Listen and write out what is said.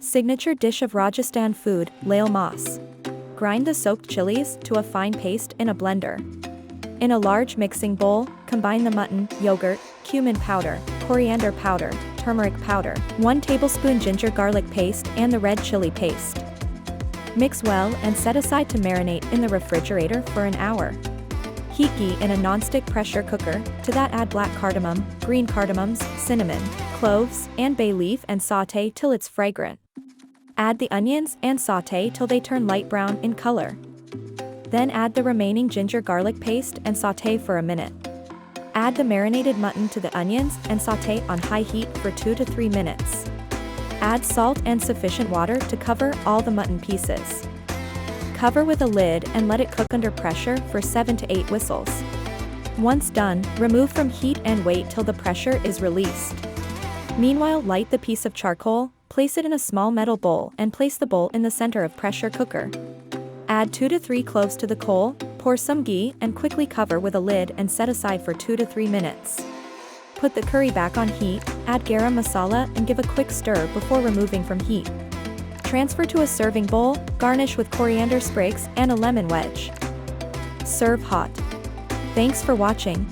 Signature dish of Rajasthan food, Laal Maas. Grind the soaked chilies to a fine paste in a blender. In a large mixing bowl, combine the mutton, yogurt, cumin powder, coriander powder, turmeric powder, 1 tablespoon ginger garlic paste and the red chili paste. Mix well and set aside to marinate in the refrigerator for an hour. Heat ghee in a non-stick pressure cooker, to that add black cardamom, green cardamoms, cinnamon, cloves, and bay leaf and sauté till it's fragrant. Add the onions and sauté till they turn light brown in color. Then add the remaining ginger garlic paste and sauté for a minute. Add the marinated mutton to the onions and sauté on high heat for 2 to 3 minutes. Add salt and sufficient water to cover all the mutton pieces. Cover with a lid and let it cook under pressure for 7 to 8 whistles. Once done, remove from heat and wait till the pressure is released. Meanwhile, light the piece of charcoal, place it in a small metal bowl and place the bowl in the center of pressure cooker. Add 2 to 3 cloves to the coal, pour some ghee and quickly cover with a lid and set aside for 2 to 3 minutes. Put the curry back on heat, add garam masala and give a quick stir before removing from heat. Transfer to a serving bowl, garnish with coriander sprigs and a lemon wedge. Serve hot. Thanks for watching.